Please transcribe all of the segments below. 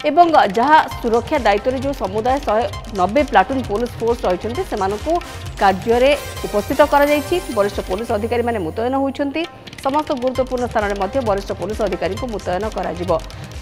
एवं जहाँ सुरक्षा दायित्व जो समुदाय 190 प्लाटून पुलिस फोर्स रही से कार्य उपस्थित कर वरिष्ठ पुलिस अधिकारी माने मुतयन होती समस्त गुरुत्वपूर्ण स्थान में वरिष्ठ पुलिस अधिकारी को मुतयन कर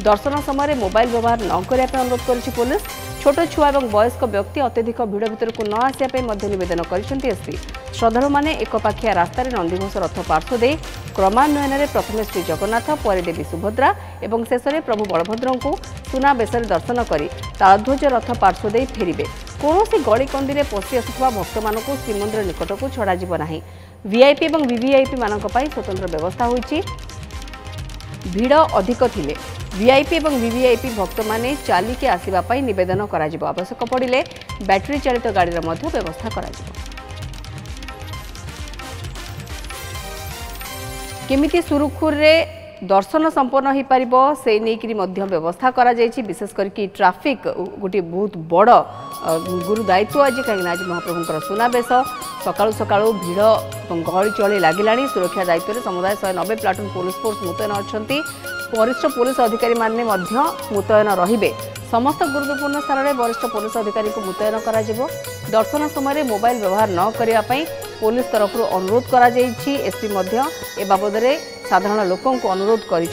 दर्शन समय मोबाइल व्यवहार न करने अनुरोध कर पुलिस छोट छुआ और वयस्क व्यक्ति अत्यधिक भिड़ भितर को न आसापी नवेदन कर एसपी श्रद्धालु मैंने एकपाखिया रास्तार नंदीघोष रथ पार्श्व दे क्रमान्वयन में प्रथम श्री जगन्नाथ पर देवी सुभद्रा और शेष में प्रभु बलभद्र को सुना बेश दर्शन कर तालध्वज रथ पार्श्व दे फेरिबे कौन गलिकंदी में पशि आसुवा भक्त मान श्रीमंदिर निकट को छड़ा वीआईपी और वीवीआईपी मान स्वतंत्र व्यवस्था होती भिड़ अधिक थिले वीआईपी और वीवीआईपी भक्त माने चलिके आसवाई नवेदन कर आवश्यक पड़े बैटेरी चालित गाड़ी व्यवस्था कर केमिति सुरुखुर रे दर्शन संपन्न हो पार से नहीं व्यवस्था करा विशेष करके ट्राफिक गोटे बहुत बड़ गुरु दायित्व आज कहीं आज महाप्रभुंर सुनाबेश सकाळु सकाळु भिड़ और गहली चली लगिलानी सुरक्षा दायित्व समुदाय 190 प्लाटून पुलिस फोर्स मुतयन अच्छा वरिष्ठ पुलिस अधिकारी माने मुतयन रहिबे समस्त गुरुत्वपूर्ण स्थान में वरिष्ठ पुलिस अधिकारी को मुतयन करा दर्शन समय मोबाइल व्यवहार न करने पुलिस तरफ अनुरोध करा एसपी ए बाबद साधारण लोकों को अनुरोध कर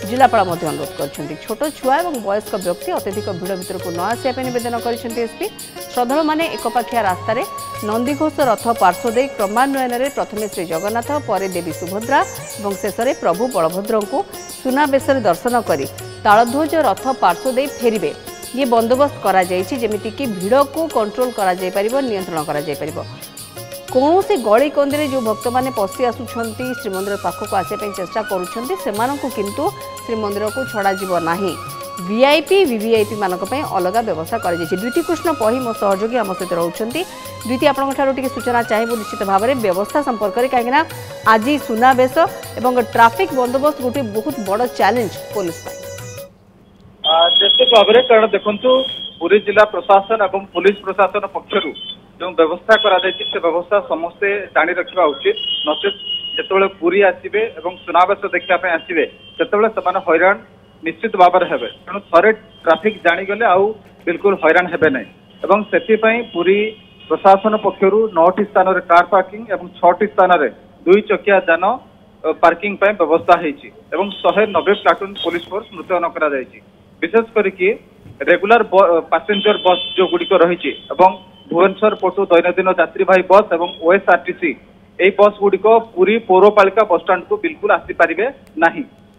जिलापाल अनुरोध कर छोट छुआ और वयस्क व्यक्ति अत्यधिक भिड़ भितर को न आसापी नवेदन कर एसपी श्रद्धालु मैंने एकपाखिया रास्तार नंदीघोष रथ पार्श्व दे क्रमान्वयन में प्रथम श्री जगन्नाथ पर देवी सुभद्रा और शेष में प्रभु बलभद्र को सुना बेश दर्शन कर तालध्वज रथ पार्श्व दे फेरिबे ये बंदोबस्त करा जमिति कि भिड़ को कंट्रोल करा नियंत्रण करा कौन से गली कंदी जो भक्त मैंने पशि आसुंच श्रीमंदिर पाखक आसापी चेष्टा करूँ किंतु श्रीमंदिर को छड़ा वीआईपी वीवीआईपी मानक अलग व्यवस्था कर द्विती कृष्ण पही मो सहयोगी आम सहित रोचंती द्विती आपंठी सूचना चाहिए निश्चित भाव में व्यवस्था संपर्क में कहीं आज सुनाबेश और ट्राफिक बंदोबस्त गोटे बहुत बड़ चैलेंज पुलिस निश्चित भाव में कारण देखु पुरी जिला प्रशासन और पुलिस प्रशासन पक्षर जो व्यवस्था करा से व्यवस्था समस्ते जानी रखा उचित नचेत जो पुरी आसवे और सुनाबेश देखापी आसवे से हैरान निश्चित भाव में हे तेणु थे ट्राफिक जाणीगले आउ बिल्कुल हैरान हे ना और से पुरी प्रशासन पक्षर 9टी स्थान में कार पार्किंग और 6टी स्थान में 2 चकिया जान पार्किंग व्यवस्था होती 190 प्लाटून पुलिस फोर्स मुतयन कर विशेष करके रेगुलर पैसेंजर बस जो गुड़िक रही भुवनेश्वर पटु दैनंदिन यात्रीवाही बस और ओएसआरटीसी यही बस गुड़िक पूरी पौरपालिका बस स्टाण्ड को बिल्कुल आसीपारे ना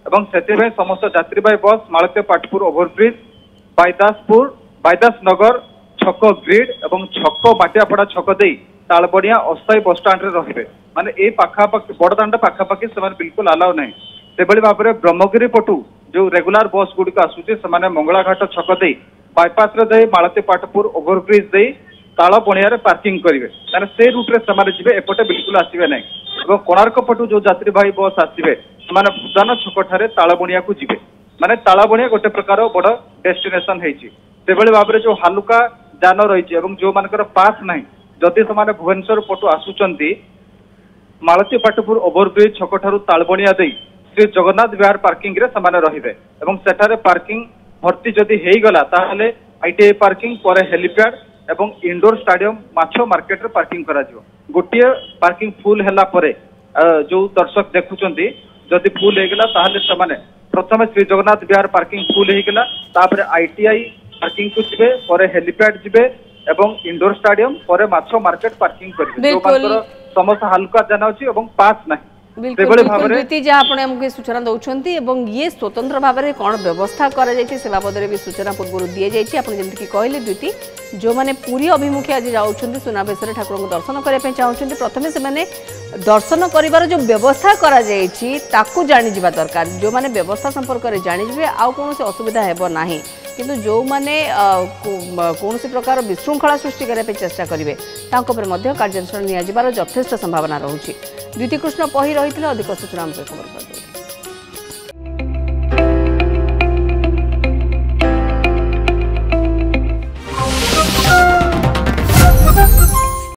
और से समस्त यात्रीवाही बस मालत्य पाटपुर ओभरब्रिज बाईदास नगर छक ग्रिड और छक माटियापड़ा छक दे तालबड़िया अस्थायी बस स्टाण्ड रे माने ए पाखापाखि बड़दाण्ड पाखापाखि से बिल्कुल अलाउ ना से भाव में ब्रह्मगिरी पटु जो रेगुलर बस गुड़िक आसूचे से मंगलाघाट छक दे बाईपास दे मालती पाटपुर ओभरब्रिज दे ताल बणिया पार्किंग करेंगे से रूट्रे से एपटे बिल्कुल आसवे ना और कोणार्क पटु जो यात्रीवाही बस आसवे भूदान छक तालबणिया को जीवे माने तालबणिया गोटे प्रकार बड़ डेस्टिनेशन से भाव में जो हालुका जान रही जो मानकर पास ना जदि से भुवनेश्वर पटु आसुंच मालती पाटपुर ओभरब्रिज छक तालबणिया दे श्री जगन्नाथ विहार पार्किंग रे समाने रहिबे एवं सेठारे पार्किंग भर्ती जदि हेईगला ताहले आईटीआई पार्किंग पर हेलीपैड एवं इंडोर स्टाडियम माछो मार्केट रे पार्किंग करा जिवो गोटिए पार्किंग फुल हैला परे जो दर्शक देखुचंती जदि फुल हेईगला ताहले समाने प्रथम श्री जगन्नाथ विहार पार्किंग फुल हेईगला तापर आईटीआई पार्किंग को जिवे पर हेलीपैड जिवे एवं इंडोर स्टाडियम पर माछो मार्केट पार्किंग करिवे जो मानकर समस्त हल्का जाना अछि एवं पास नाही बिल्कुल जहाँ सूचना दौरान ये स्वतंत्र भाव में कौन व्यवस्था से बाबद भी सूचना पूर्व दी जाती कहले द्विती जो मैंने पूरी अभिमुखे आज जाऊँच सुनाबेश ठाकुर को दर्शन करने चाहते प्रथम से दर्शन कर जो व्यवस्था कर जाणी दरकार जो मैंने व्यवस्था संपर्क में जाणीजे आउ कौन असुविधा हेब ना किंतु जो मैंने कौन प्रकार विशृंखला सृष्टि करने चेष्टा करेंगे कार्यानुष्ठान नियाजिबार यथेष्ट संभावना रही द्वितीय कृष्ण पही रही अधिक सूचना खबर कर